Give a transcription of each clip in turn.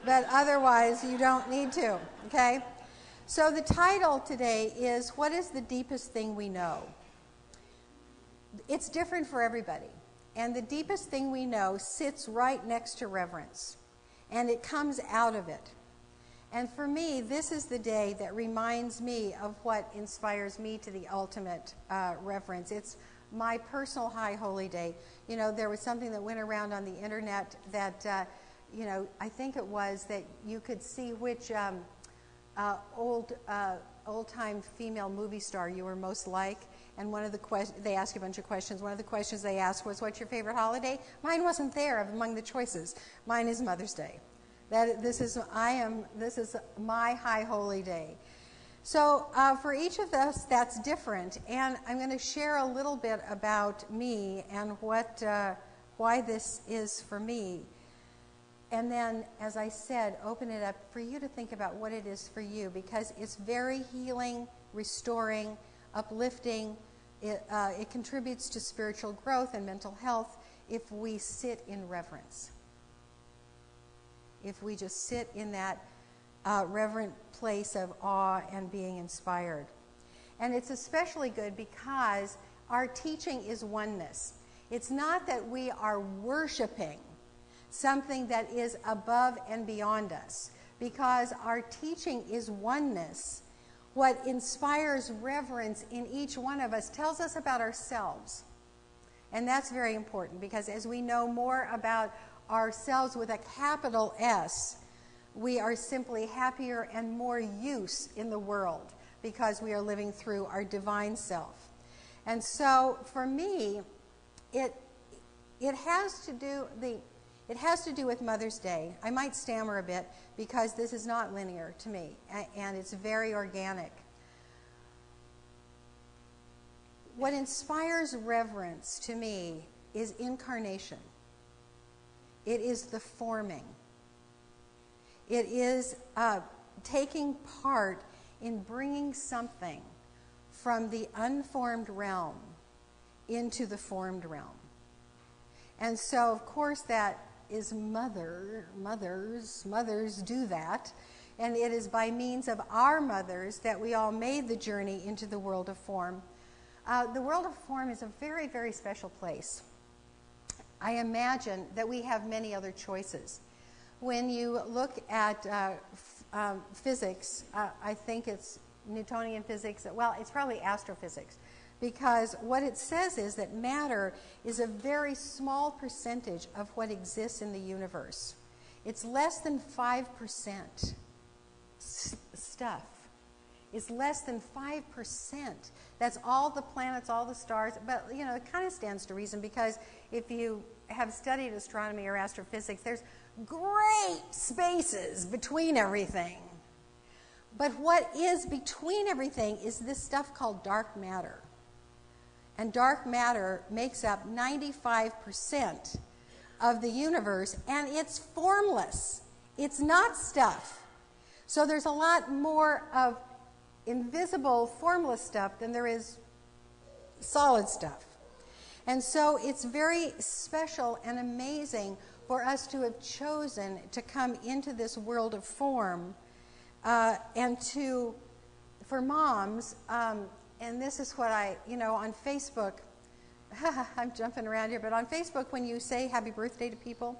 but otherwise you don't need to, okay? So the title today is, What is the Deepest Thing We Know? It's different for everybody. And the deepest thing we know sits right next to reverence. And it comes out of it. And for me, this is the day that reminds me of what inspires me to the ultimate reverence. It's my personal high holy day. You know, there was something that went around on the internet that, you know, I think it was that you could see which old-time female movie star you were most like. And one of the they asked you a bunch of questions. One of the questions they asked was, "What's your favorite holiday?" Mine wasn't there among the choices. Mine is Mother's Day. This is my high holy day. So for each of us, that's different. And I'm going to share a little bit about me and why this is for me. And then, as I said, open it up for you to think about what it is for you, because it's very healing, restoring, uplifting. It contributes to spiritual growth and mental health if we sit in reverence. If we just sit in that reverent place of awe and being inspired. And it's especially good because our teaching is oneness. It's not that we are worshiping something that is above and beyond us, because our teaching is oneness. What inspires reverence in each one of us tells us about ourselves. And that's very important, because as we know more about ourselves with a capital S, we are simply happier and more use in the world, because we are living through our divine self. And so for me, it has to do with Mother's Day. I might stammer a bit because this is not linear to me, and it's very organic. What inspires reverence to me is incarnation. It is the forming. It is taking part in bringing something from the unformed realm into the formed realm. And so, of course, that is mothers do that. And it is by means of our mothers that we all made the journey into the world of form. The world of form is a very, very special place. I imagine that we have many other choices. When you look at physics, I think it's Newtonian physics. Well, it's probably astrophysics, because what it says is that matter is a very small percentage of what exists in the universe. It's less than 5% stuff. It's less than 5%. That's all the planets, all the stars. But, you know, it kind of stands to reason, because if you have studied astronomy or astrophysics, there's great spaces between everything. But what is between everything is this stuff called dark matter. And dark matter makes up 95% of the universe, and it's formless. It's not stuff. So there's a lot more of invisible, formless stuff than there is solid stuff. And so it's very special and amazing for us to have chosen to come into this world of form, and for moms, and this is what on Facebook, I'm jumping around here, but on Facebook, when you say happy birthday to people,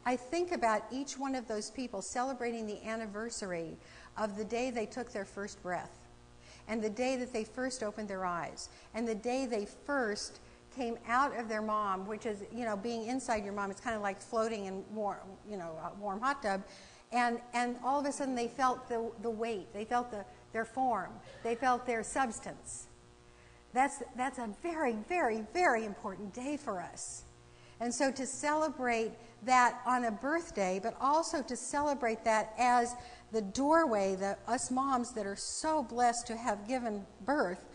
I think about each one of those people celebrating the anniversary of the day they took their first breath, and the day that they first opened their eyes, and the day they first came out of their mom, which is, being inside your mom. It's kind of like floating in warm, a warm hot tub. And all of a sudden they felt the weight. They felt their form. They felt their substance. That's a very, very, very important day for us. And so to celebrate that on a birthday, but also to celebrate that as the doorway, us moms that are so blessed to have given birth,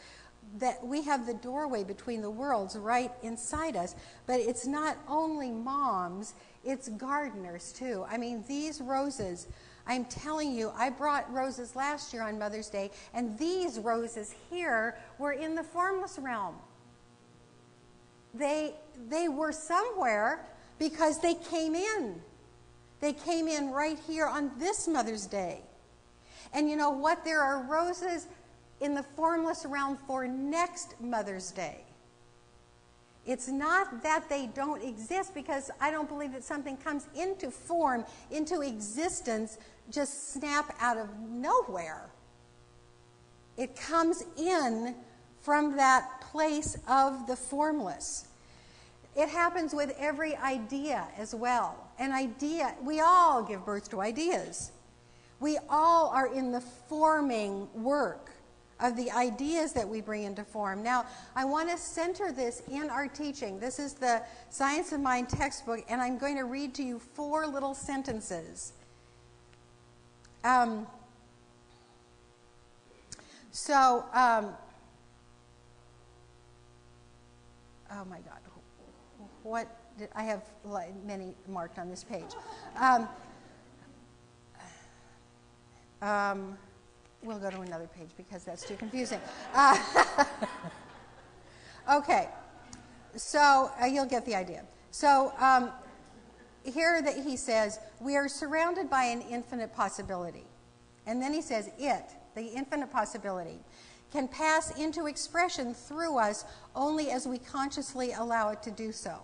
that we have the doorway between the worlds right inside us. But it's not only moms, it's gardeners too. I mean, these roses, I'm telling you, I brought roses last year on Mother's Day, and these roses here were in the formless realm. They were somewhere because they came in. They came in right here on this Mother's Day. And you know what? There are roses in the formless realm for next Mother's Day. It's not that they don't exist, because I don't believe that something comes into form, into existence, just snap out of nowhere. It comes in from that place of the formless. It happens with every idea as well. An idea, we all give birth to ideas. We all are in the forming work of the ideas that we bring into form. Now, I want to center this in our teaching. This is the Science of Mind textbook, and I'm going to read to you 4 little sentences. Oh my God. What did I have many marked on this page? We'll go to another page because that's too confusing. Okay, so you'll get the idea. So here that he says, we are surrounded by an infinite possibility. And then he says, the infinite possibility, can pass into expression through us only as we consciously allow it to do so.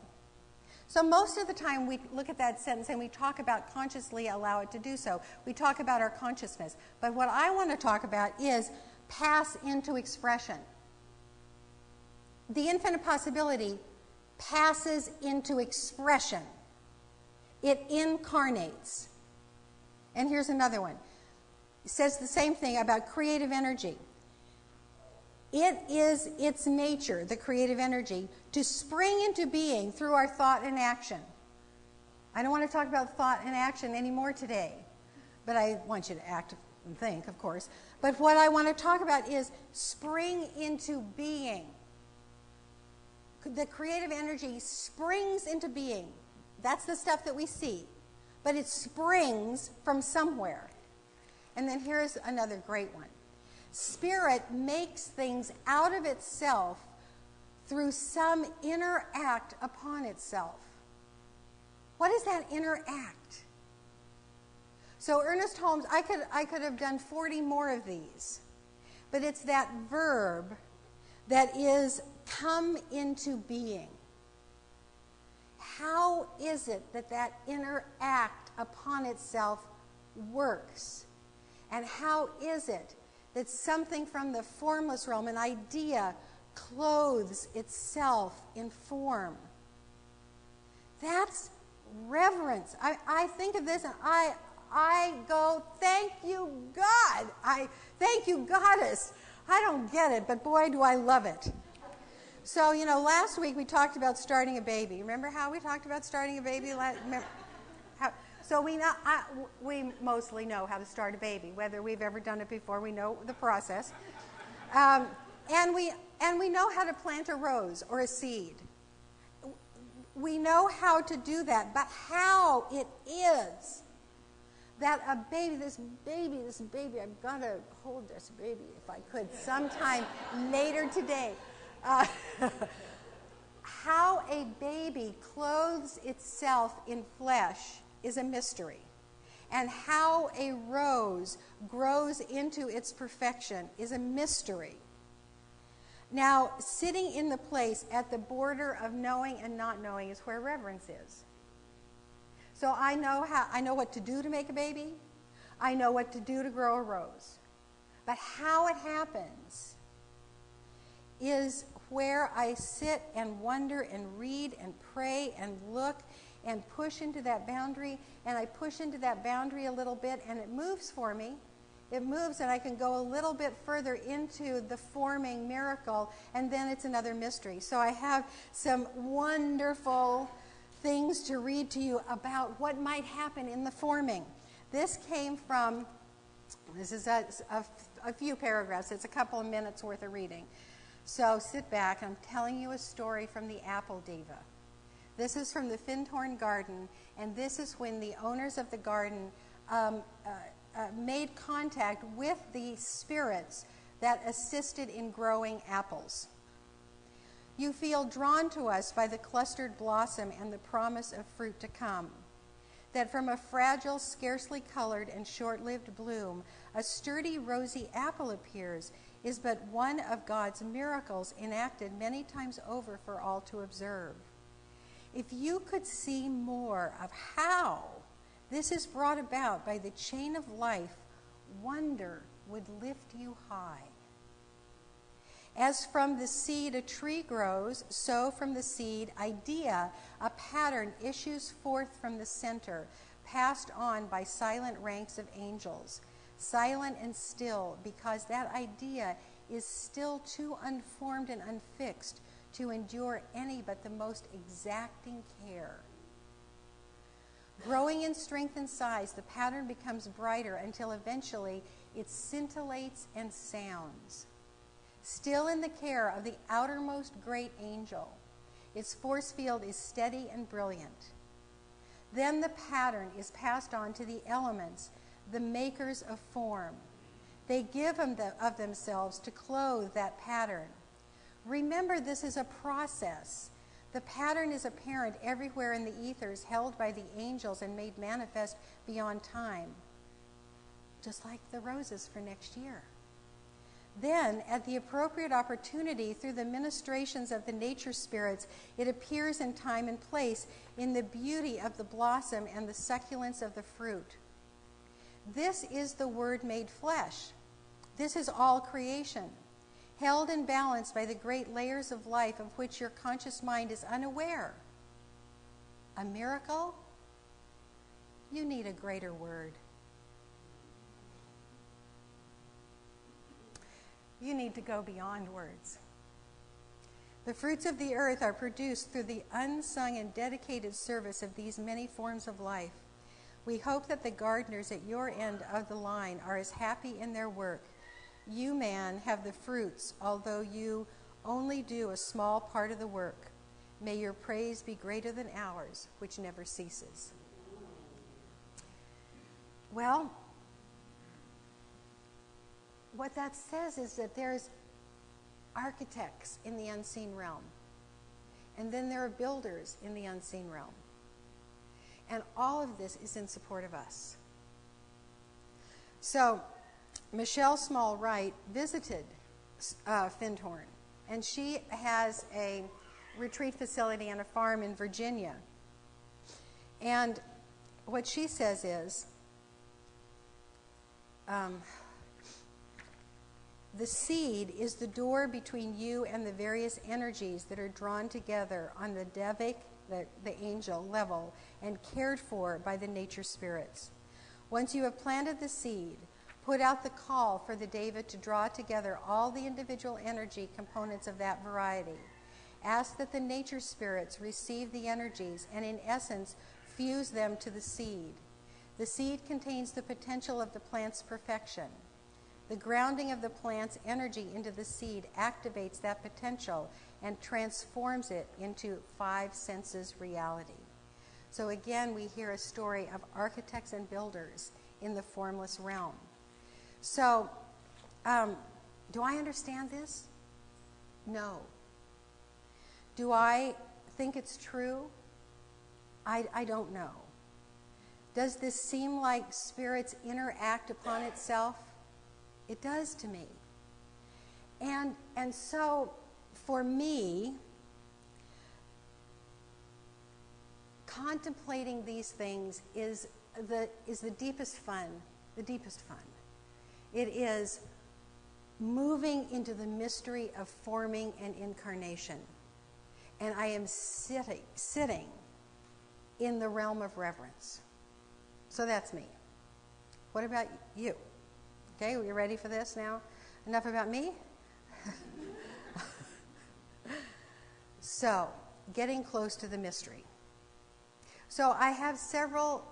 So most of the time we look at that sentence and we talk about consciously allow it to do so. We talk about our consciousness. But what I want to talk about is pass into expression. The infinite possibility passes into expression. It incarnates. And here's another one. It says the same thing about creative energy. It is its nature, the creative energy, to spring into being through our thought and action. I don't want to talk about thought and action anymore today, but I want you to act and think, of course. But what I want to talk about is spring into being. The creative energy springs into being. That's the stuff that we see, but it springs from somewhere. And then here's another great one. Spirit makes things out of itself through some inner act upon itself. What is that inner act? So Ernest Holmes, I could have done 40 more of these, but it's that verb that is come into being. How is it that that inner act upon itself works? And how is it that something from the formless realm, an idea, clothes itself in form? That's reverence. I think of this and I go, thank you, God. Thank you, Goddess. I don't get it, but boy, do I love it. So, last week we talked about starting a baby. Remember how we talked about starting a baby? So we mostly know how to start a baby. Whether we've ever done it before, we know the process. And we know how to plant a rose or a seed. We know how to do that, but how it is that a baby, this baby, I've got to hold this baby if I could sometime later today. How a baby clothes itself in flesh is a mystery. And how a rose grows into its perfection is a mystery. Now, sitting in the place at the border of knowing and not knowing is where reverence is. So I know what to do to make a baby. I know what to do to grow a rose. But how it happens is where I sit and wonder and read and pray and look and push into that boundary, and I push into that boundary a little bit, and it moves for me. It moves, and I can go a little bit further into the forming miracle, and then it's another mystery. So I have some wonderful things to read to you about what might happen in the forming. This came from, this is a few paragraphs. It's a couple of minutes worth of reading. So sit back. I'm telling you a story from the Apple Diva. This is from the Findhorn Garden, and this is when the owners of the garden made contact with the spirits that assisted in growing apples. You feel drawn to us by the clustered blossom and the promise of fruit to come. that from a fragile, scarcely colored, and short-lived bloom, a sturdy, rosy apple appears, is but one of God's miracles enacted many times over for all to observe. If you could see more of how this is brought about by the chain of life, wonder would lift you high. As from the seed a tree grows, so from the seed idea a pattern issues forth from the center, passed on by silent ranks of angels, silent and still, because that idea is still too unformed and unfixed to endure any but the most exacting care. Growing in strength and size, the pattern becomes brighter until eventually it scintillates and sounds. Still in the care of the outermost great angel, its force field is steady and brilliant. Then the pattern is passed on to the elements, the makers of form. They give of themselves to clothe that pattern. Remember, this is a process. The pattern is apparent everywhere in the ethers, held by the angels and made manifest beyond time, just like the roses for next year. Then, at the appropriate opportunity, through the ministrations of the nature spirits, it appears in time and place in the beauty of the blossom and the succulence of the fruit. This is the Word made flesh. This is all creation, held and balanced by the great layers of life of which your conscious mind is unaware. A miracle? You need a greater word. You need to go beyond words. The fruits of the earth are produced through the unsung and dedicated service of these many forms of life. We hope that the gardeners at your end of the line are as happy in their work. You, man, have the fruits, although you only do a small part of the work. May your praise be greater than ours, which never ceases. Well, what that says is that there's architects in the unseen realm. And then there are builders in the unseen realm. And all of this is in support of us. So, Michelle Small-Wright visited Findhorn. And she has a retreat facility and a farm in Virginia. And what she says is, the seed is the door between you and the various energies that are drawn together on the Devic, the angel level, and cared for by the nature spirits. Once you have planted the seed, put out the call for the David to draw together all the individual energy components of that variety. Ask that the nature spirits receive the energies and, in essence, fuse them to the seed. The seed contains the potential of the plant's perfection. The grounding of the plant's energy into the seed activates that potential and transforms it into five senses reality. So again, we hear a story of architects and builders in the formless realm. So, do I understand this? No. Do I think it's true? I don't know. Does this seem like Spirit's inner act upon itself? It does to me. And so, for me, contemplating these things is the deepest fun, the deepest fun. It is moving into the mystery of forming and incarnation. And I am sitting in the realm of reverence. So that's me. What about you? Okay, are you ready for this now? Enough about me? So, getting close to the mystery. So I have several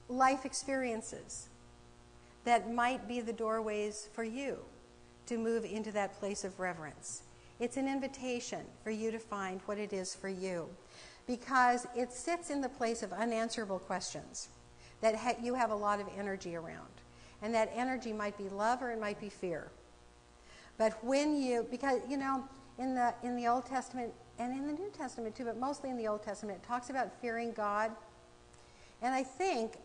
life experiences that might be the doorways for you to move into that place of reverence. It's an invitation for you to find what it is for you, because it sits in the place of unanswerable questions that you have a lot of energy around. And that energy might be love or it might be fear. But when you, because, you know, in the Old Testament and in the New Testament too, but mostly in the Old Testament, it talks about fearing God And I think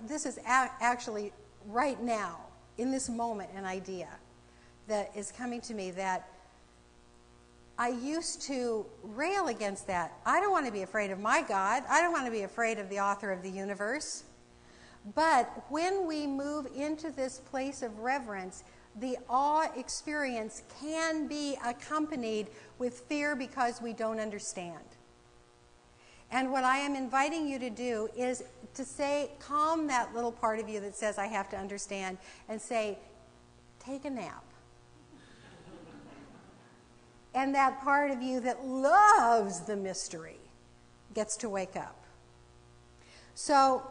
this is actually right now, in this moment, an idea that is coming to me that I used to rail against that. I don't want to be afraid of my God. I don't want to be afraid of the author of the universe. But when we move into this place of reverence, the awe experience can be accompanied with fear because we don't understand. And what I am inviting you to do is to say, calm that little part of you that says, I have to understand, and say, take a nap. And that part of you that loves the mystery gets to wake up. So,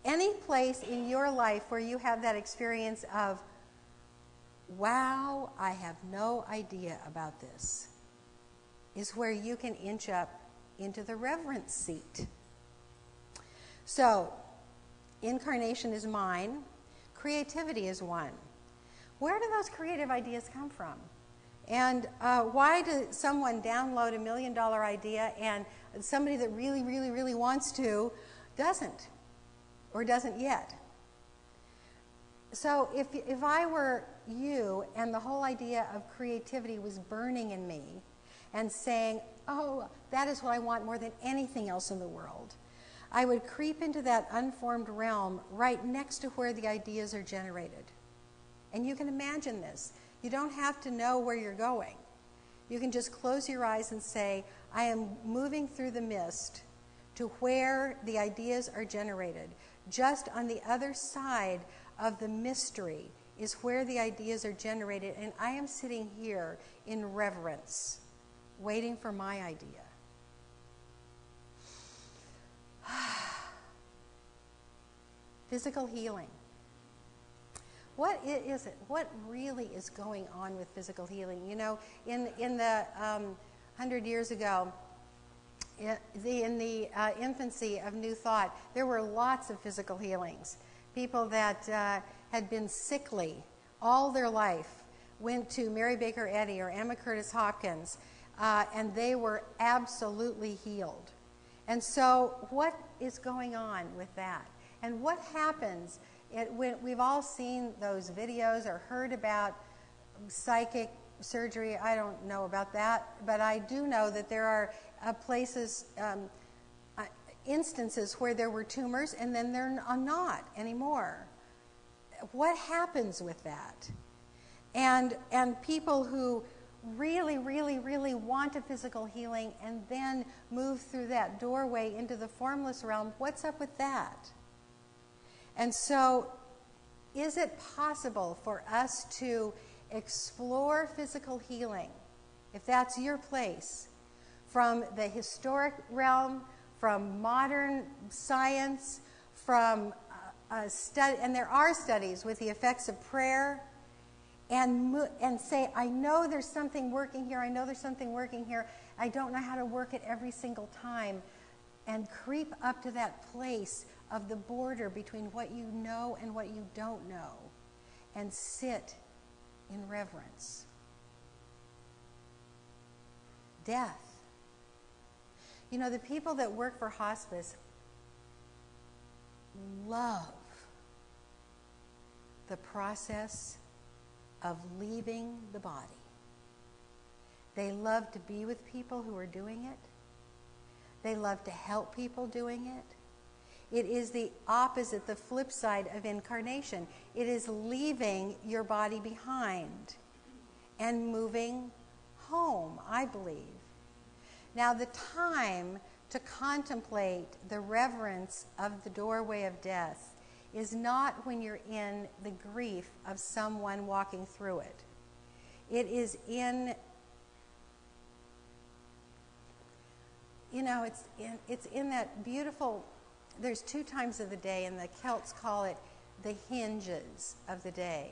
any place in your life where you have that experience of, wow, I have no idea about this, is where you can inch up into the reverence seat. So, incarnation is mine. Creativity is one. Where do those creative ideas come from? And why does someone download $1 million idea and somebody that really, really, really wants to doesn't, or doesn't yet? So if I were you and the whole idea of creativity was burning in me and saying, oh, that is what I want more than anything else in the world, I would creep into that unformed realm right next to where the ideas are generated. And you can imagine this. You don't have to know where you're going. You can just close your eyes and say, I am moving through the mist to where the ideas are generated. Just on the other side of the mystery is where the ideas are generated, and I am sitting here in reverence, waiting for my idea. Physical healing. What is it? What really is going on with physical healing? You know, in the 100 years ago, in the infancy of New Thought, there were lots of physical healings. People that had been sickly all their life went to Mary Baker Eddy or Emma Curtis Hopkins, and they were absolutely healed. And so what is going on with that? And what happens when we've all seen those videos or heard about psychic surgery? I don't know about that, but I do know that there are instances where there were tumors and then they're not anymore. What happens with that? And people who really, really, really want a physical healing and then move through that doorway into the formless realm, what's up with that? And so, is it possible for us to explore physical healing, if that's your place, from the historic realm, from modern science, from and there are studies with the effects of prayer, and say, I know there's something working here, I know there's something working here, I don't know how to work it every single time, and creep up to that place of the border between what you know and what you don't know, and sit in reverence. Death. You know, the people that work for hospice love the process of leaving the body. They love to be with people who are doing it. They love to help people doing it. It is the opposite, the flip side of incarnation. It is leaving your body behind and moving home, I believe. Now, the time to contemplate the reverence of the doorway of death is not when you're in the grief of someone walking through it. It is in, you know, it's in that beautiful, there's 2 times of the day, and the Celts call it the hinges of the day.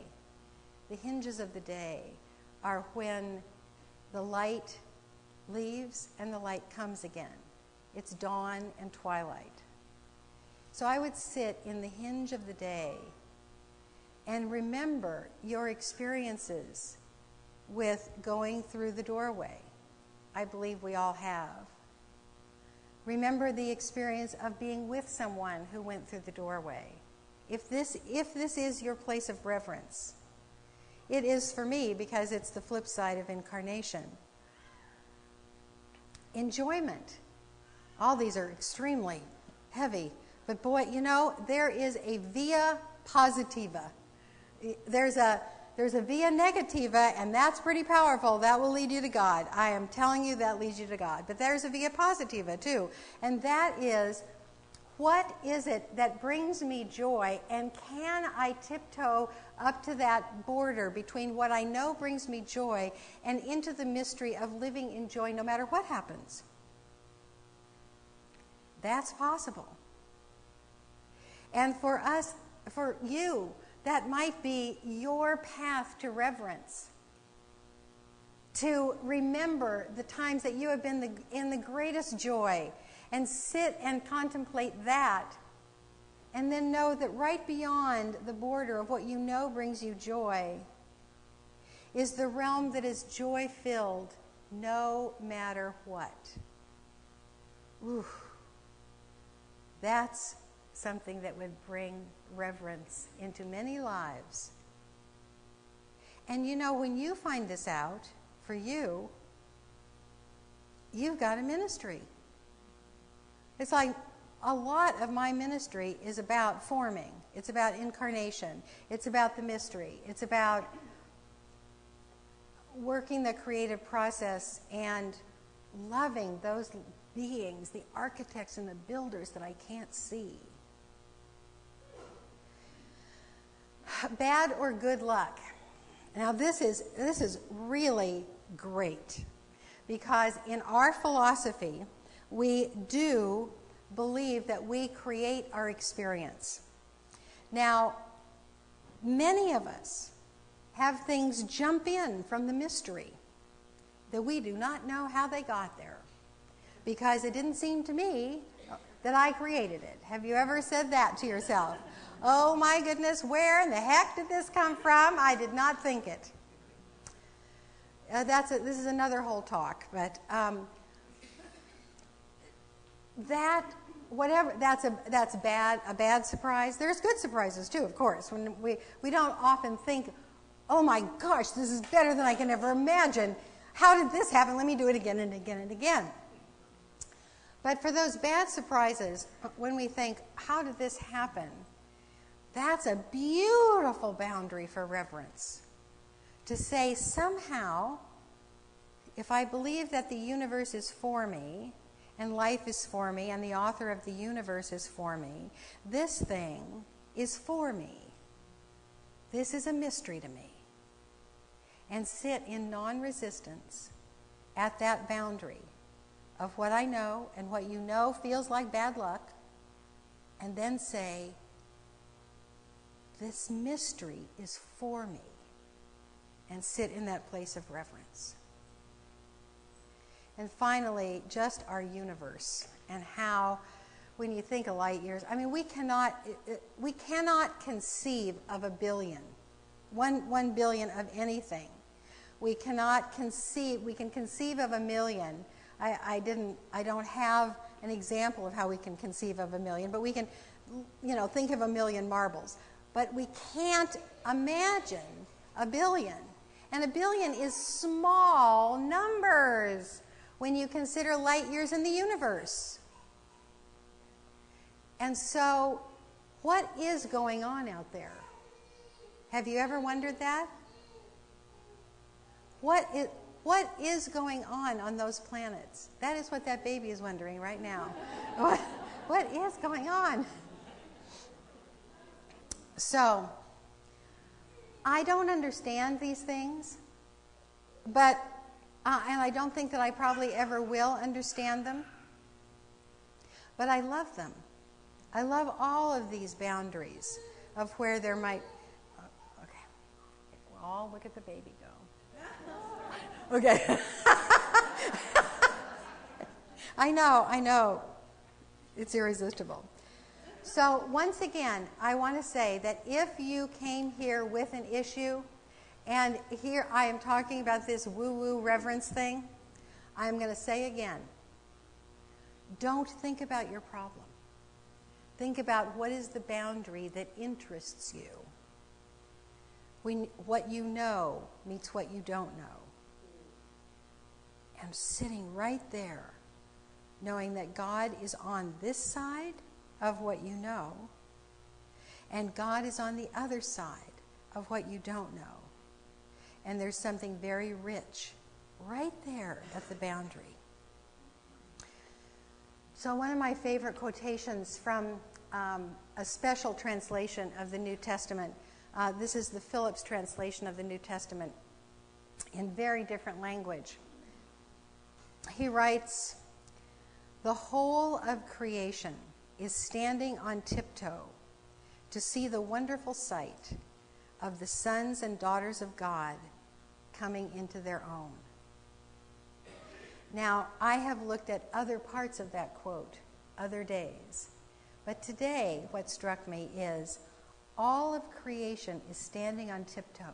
The hinges of the day are when the light leaves and the light comes again. It's dawn and twilight. So I would sit in the hinge of the day and remember your experiences with going through the doorway. I believe we all have. Remember the experience of being with someone who went through the doorway. If this is your place of reverence, it is for me because it's the flip side of incarnation. Enjoyment. All these are extremely heavy. But boy, there is a via positiva. There's a via negativa, and that's pretty powerful. That will lead you to God. I am telling you that leads you to God. But there's a via positiva, too. And that is, what is it that brings me joy? And can I tiptoe up to that border between what I know brings me joy and into the mystery of living in joy no matter what happens? That's possible. And for us, for you, that might be your path to reverence. To remember the times that you have been in the greatest joy and sit and contemplate that. And then know that right beyond the border of what you know brings you joy is the realm that is joy-filled no matter what. Ooh. That's something that would bring reverence into many lives. And when you find this out, for you, you've got a ministry. It's like a lot of my ministry is about forming. It's about incarnation. It's about the mystery. It's about working the creative process and loving those beings, the architects and the builders that I can't see. Bad or good luck. Now this is really great, because in our philosophy we do believe that we create our experience. Now, many of us have things jump in from the mystery that we do not know how they got there, because it didn't seem to me that I created it. Have you ever said that to yourself? Oh my goodness, where in the heck did this come from? I did not think it. This is another whole talk, but that's a bad surprise. There's good surprises too, of course. When we don't often think, oh my gosh, this is better than I can ever imagine. How did this happen? Let me do it again and again and again. But for those bad surprises, when we think, how did this happen? That's a beautiful boundary for reverence. To say, somehow, if I believe that the universe is for me, and life is for me, and the author of the universe is for me, this thing is for me. This is a mystery to me. And sit in non-resistance at that boundary of what I know and what you know feels like bad luck, and then say, this mystery is for me, and sit in that place of reverence. And finally, just our universe, and how, when you think of light years, I mean, we cannot conceive of a billion, 1 billion of anything. We can conceive of a million. I don't have an example of how we can conceive of a million, but we can, think of a million marbles. But we can't imagine a billion. And a billion is small numbers when you consider light years in the universe. And so, what is going on out there? Have you ever wondered that? What is going on those planets? That is what that baby is wondering right now. What is going on? So, I don't understand these things, but and I don't think that I probably ever will understand them, but I love them. I love all of these boundaries of where there might... Okay. We'll all look at the baby go. Okay. I know. It's irresistible. So once again, I want to say that if you came here with an issue, and here I am talking about this woo-woo reverence thing, I'm going to say again, Don't think about your problem. Think about what is the boundary that interests you. What you know meets what you don't know. And sitting right there, knowing that God is on this side of what you know, and God is on the other side of what you don't know. And there's something very rich right there at the boundary. So one of my favorite quotations from a special translation of the New Testament, this is the Phillips translation of the New Testament in very different language. He writes, "The whole of creation is standing on tiptoe to see the wonderful sight of the sons and daughters of God coming into their own." Now, I have looked at other parts of that quote other days, but today what struck me is all of creation is standing on tiptoe.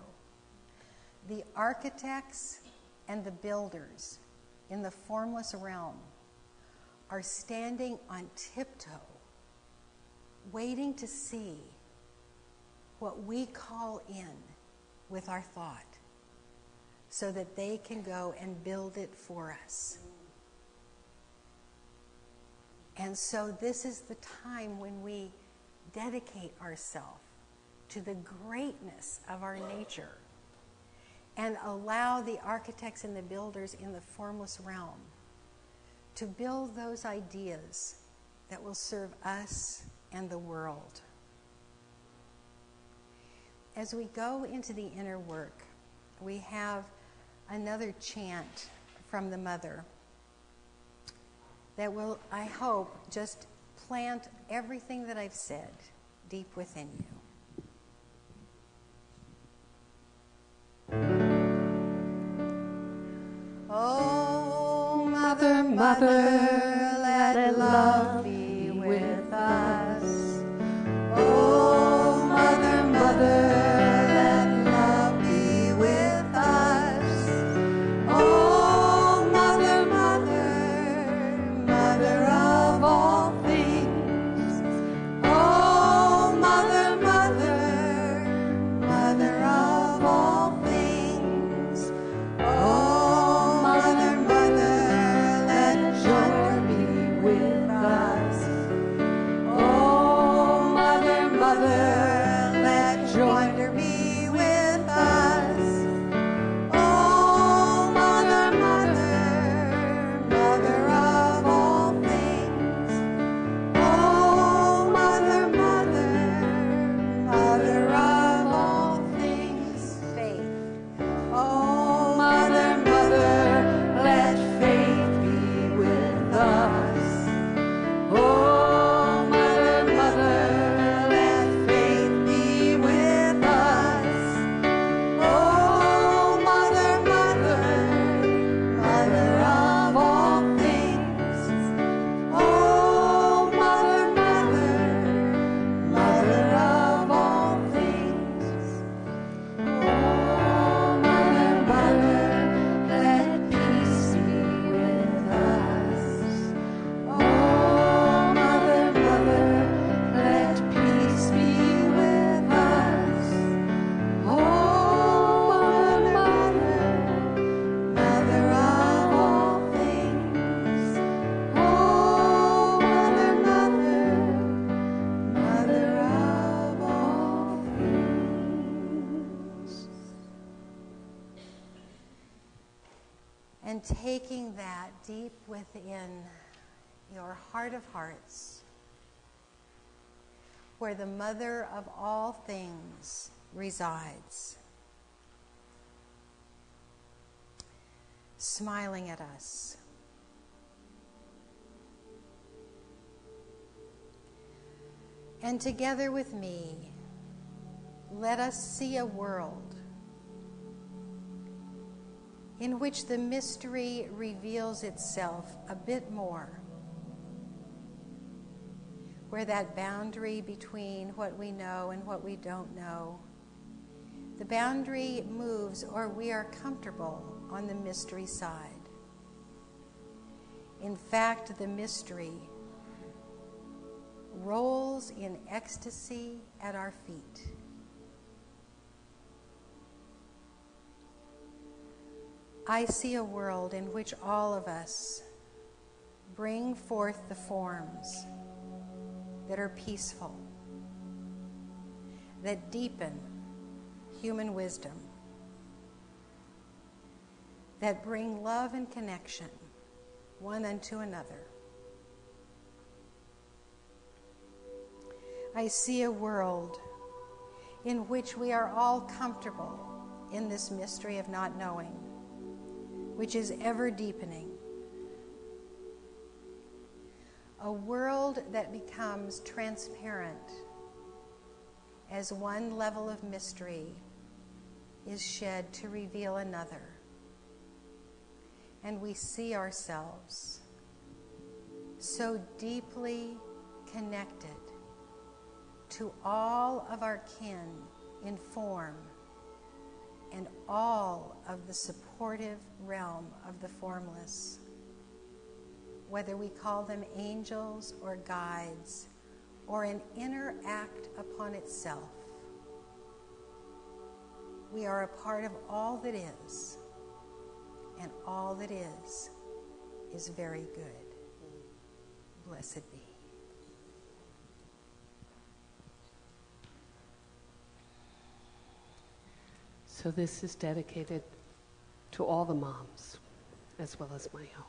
The architects and the builders in the formless realm are standing on tiptoe, waiting to see what we call in with our thought so that they can go and build it for us. And so this is the time when we dedicate ourselves to the greatness of our nature and allow the architects and the builders in the formless realm to build those ideas that will serve us and the world. As we go into the inner work, we have another chant from the Mother that will, I hope, just plant everything that I've said deep within you. Oh, Mother, Mother, let love be with us. Oh, Mother, Mother, let love be with us. Oh, Mother, Mother, Mother of all things. Oh, Mother, Mother, Mother of all things. Oh, Mother, Mother, let joy be with us. Oh, Mother, Mother, let joy be with us. Oh, Mother, Mother, Mother of all things. Oh, Mother, Mother, Mother of all things. Faith. Oh, Mother, Mother, let faith be with us. Oh, Mother, Mother, let faith be with us. Oh, Mother, Mother, Mother of all things. Oh, Mother, Mother, Mother of all things. Oh, Mother, Mother, let peace be with us. Oh, Mother, Mother, let peace be with us. Oh, Mother, Mother, Mother of all things. Oh, Mother, Mother, Mother of all things. And taking that deep within your heart of hearts, where the Mother of all things resides, smiling at us. And together with me, let us see a world in which the mystery reveals itself a bit more, where that boundary between what we know and what we don't know, the boundary moves, or we are comfortable on the mystery side. In fact, the mystery rolls in ecstasy at our feet. I see a world in which all of us bring forth the forms that are peaceful, that deepen human wisdom, that bring love and connection one unto another. I see a world in which we are all comfortable in this mystery of not knowing, which is ever deepening. A world that becomes transparent as one level of mystery is shed to reveal another. And we see ourselves so deeply connected to all of our kin in form and all of the supportive realm of the formless, whether we call them angels or guides or an inner act upon itself. We are a part of all that is, and all that is very good. Blessed be. So this is dedicated to all the moms, as well as my own.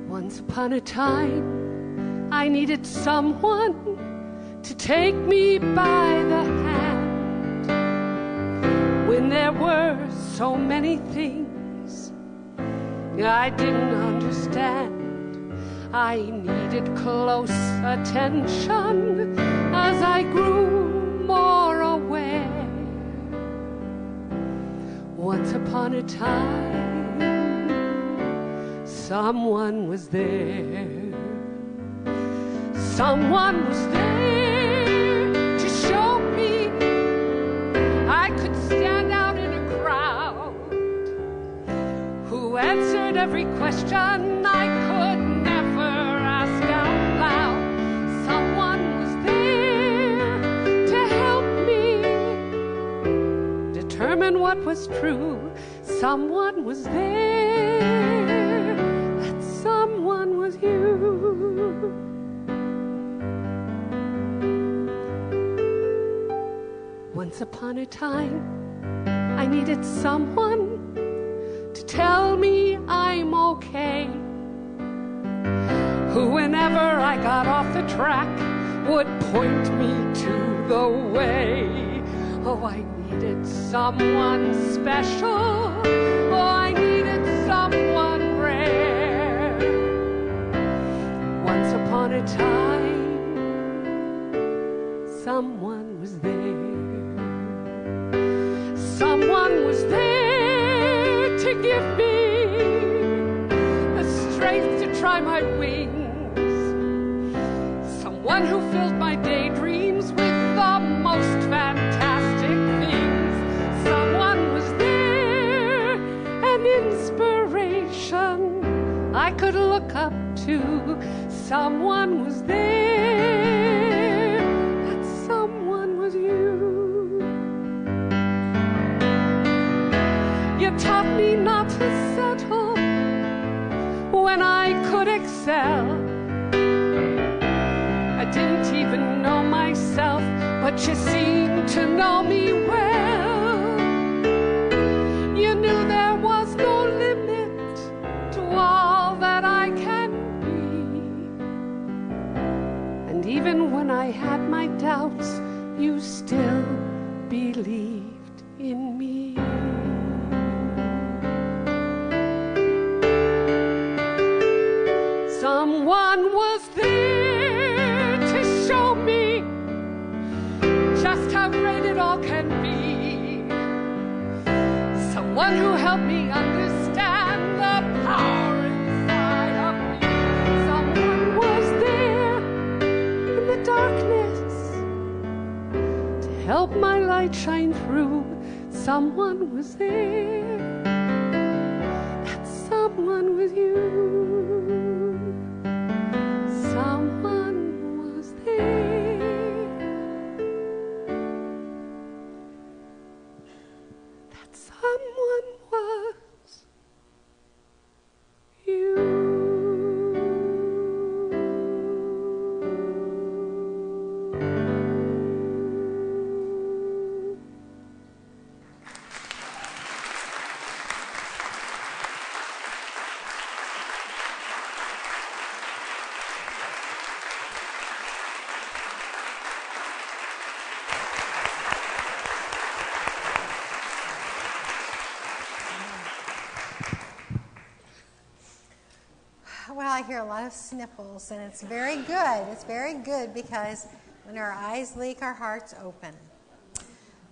Once upon a time, I needed someone to take me by the hand when there were so many things I didn't understand. I needed close attention as I grew more aware. Once upon a time, someone was there. Someone was there to show me I could stand out in a crowd, who answered every question I could never ask out loud. Someone was there to help me determine what was true. Someone was there. That someone was you. Once upon a time, I needed someone to tell me I'm okay, who whenever I got off the track would point me to the way. Oh, I needed someone special. Oh, I needed someone rare. Once upon a time, someone was there. Someone was there to give me the strength to try my wings. Someone who filled my daydreams with the most fantastic things. Someone was there, an inspiration I could look up to. Someone was there. That someone was you. You taught me not to settle when I could excel. I didn't even know myself, but you seemed to know me well. You knew there was no limit to all that I can be. And even when I had my doubts, you still believed in me. Someone was there to show me just how great it all can be. Someone who helped me understand the power inside of me. Someone was there in the darkness to help my light shine through, someone was there. That someone was you. Someone was there. That someone was you. Well, I hear a lot of sniffles, and it's very good. It's very good because when our eyes leak, our hearts open.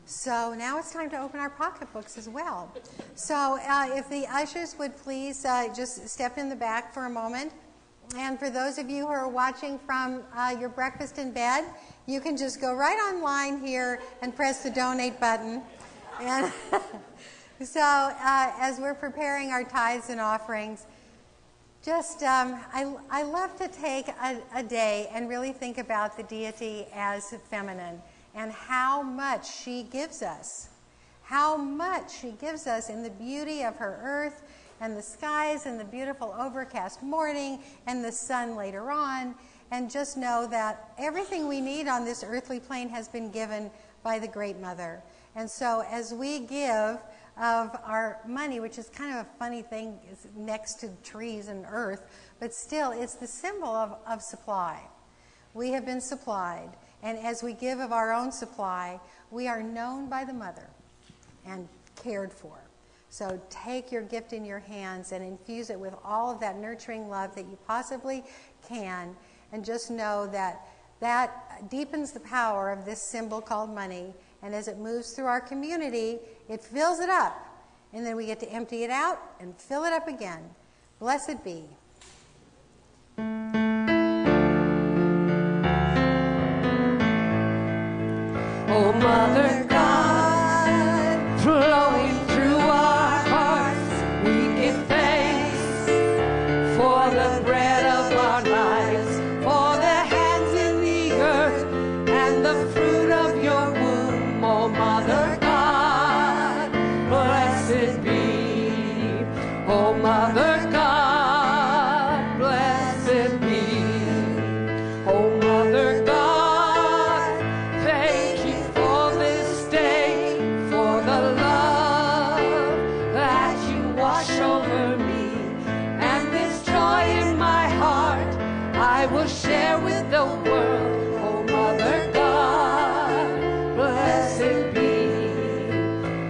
So now it's time to open our pocketbooks as well. So if the ushers would please just step in the back for a moment. And for those of you who are watching from your breakfast in bed, you can just go right online here and press the donate button. And so as we're preparing our tithes and offerings, just, I love to take a day and really think about the deity as feminine and how much she gives us. How much she gives us in the beauty of her earth and the skies and the beautiful overcast morning and the sun later on. And just know that everything we need on this earthly plane has been given by the Great Mother. And so as we give of our money, which is kind of a funny thing, is next to trees and earth, but still it's the symbol of supply. We have been supplied, and as we give of our own supply, we are known by the Mother and cared for. So take your gift in your hands and infuse it with all of that nurturing love that you possibly can, and just know that that deepens the power of this symbol called money. And as it moves through our community, it fills it up. And then we get to empty it out and fill it up again. Blessed be. Oh, Mother God, flowing through our hearts, we give thanks for the bread of our lives, for the hands in the earth and the fruit of your womb. Oh, Mother God, blessed be. Oh, Mother God, blessed be. Oh, Mother God, thank you for this day, for the love that you wash over me, and this joy in my heart I will share with the world. Oh, Mother God, blessed be.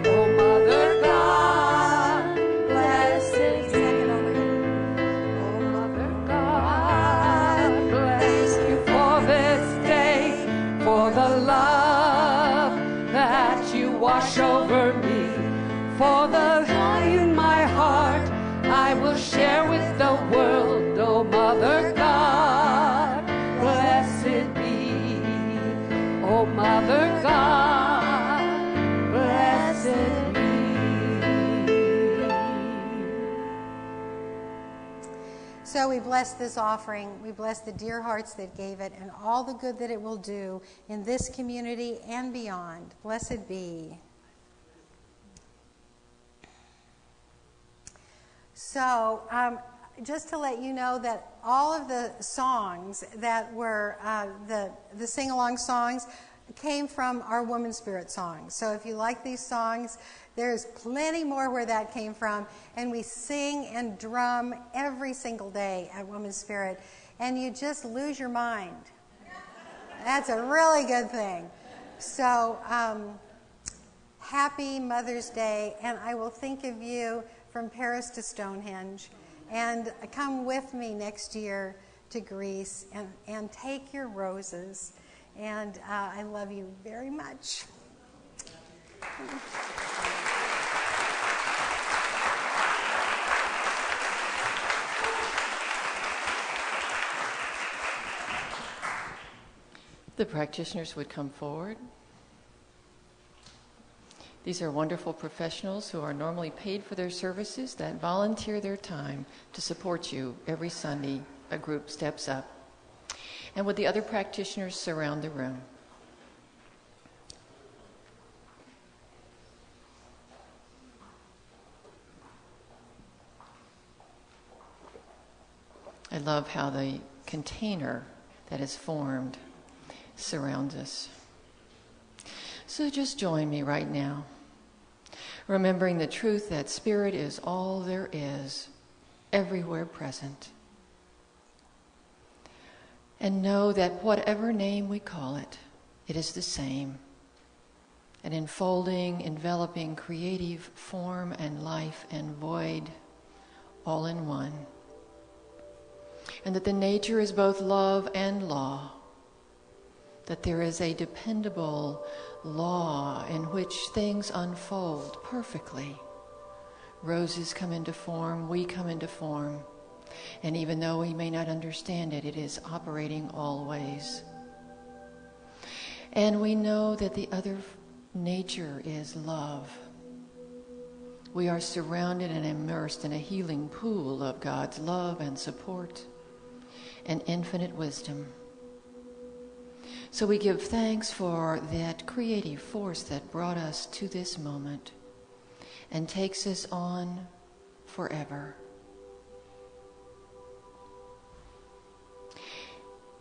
Oh, Mother God, blessed be. Oh, Mother God, bless you for this day, for the love that you wash over me, for the joy in my heart I will share with the world. Oh, Mother God, blessed be. Oh, Mother God, blessed be. So we bless this offering. We bless the dear hearts that gave it and all the good that it will do in this community and beyond. Blessed be. So just to let you know that all of the songs that were the sing-along songs came from our Woman Spirit songs. So if you like these songs, there's plenty more where that came from. And we sing and drum every single day at Woman Spirit. And you just lose your mind. That's a really good thing. So happy Mother's Day. And I will think of you from Paris to Stonehenge. And come with me next year to Greece and take your roses. And I love you very much. The practitioners would come forward. These are wonderful professionals who are normally paid for their services that volunteer their time to support you every Sunday. A group steps up. And would the other practitioners surround the room? I love how the container that is formed surrounds us. So just join me right now, remembering the truth that Spirit is all there is, everywhere present. And know that whatever name we call it, it is the same. An enfolding, enveloping, creative form and life and void, all in one. And that the nature is both love and law. That there is a dependable law in which things unfold perfectly. Roses come into form, we come into form. And even though we may not understand it, it is operating always. And we know that the other nature is love. We are surrounded and immersed in a healing pool of God's love and support and infinite wisdom. So we give thanks for that creative force that brought us to this moment and takes us on forever.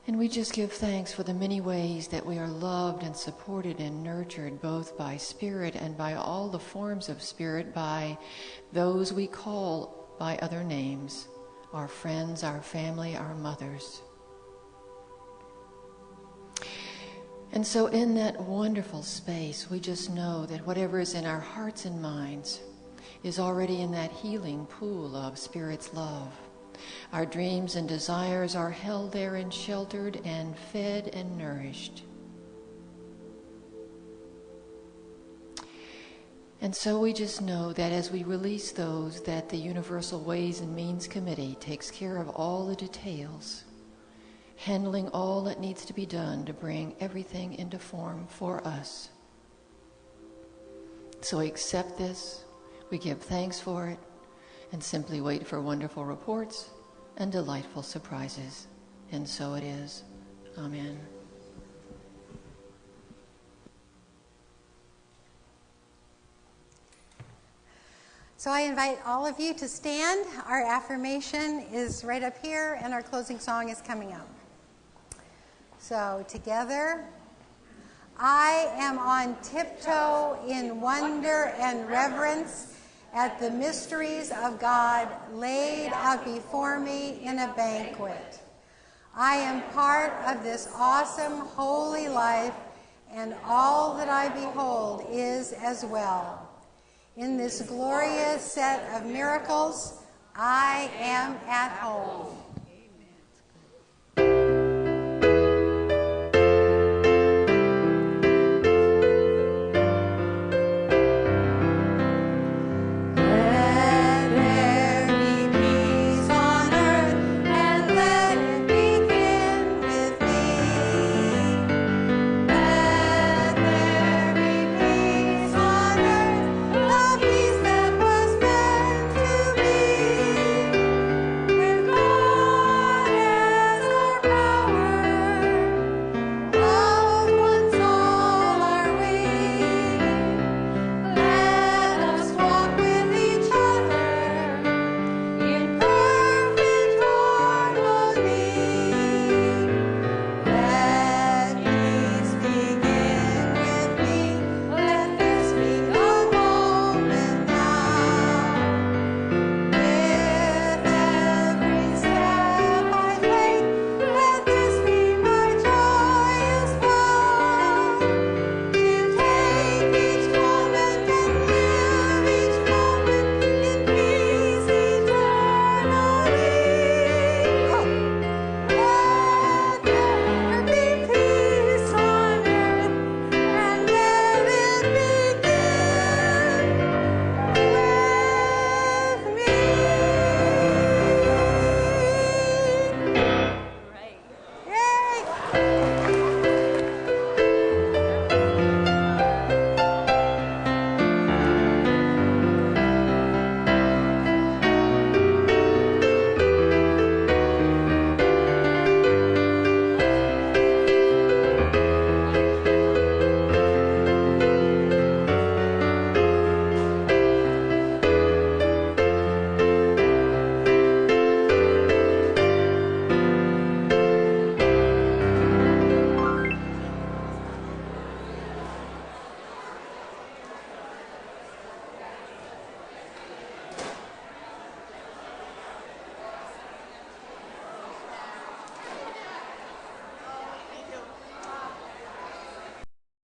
And we just give thanks for the many ways that we are loved and supported and nurtured both by Spirit and by all the forms of Spirit, by those we call by other names, our friends, our family, our mothers. And so in that wonderful space, we just know that whatever is in our hearts and minds is already in that healing pool of Spirit's love. Our dreams and desires are held there and sheltered and fed and nourished. And so we just know that as we release those, that the Universal Ways and Means Committee takes care of all the details, handling all that needs to be done to bring everything into form for us. So we accept this, we give thanks for it, and simply wait for wonderful reports and delightful surprises. And so it is. Amen. So I invite all of you to stand. Our affirmation is right up here, and our closing song is coming up. So together, I am on tiptoe in wonder and reverence at the mysteries of God laid out before me in a banquet. I am part of this awesome holy life, and all that I behold is as well. In this glorious set of miracles, I am at home.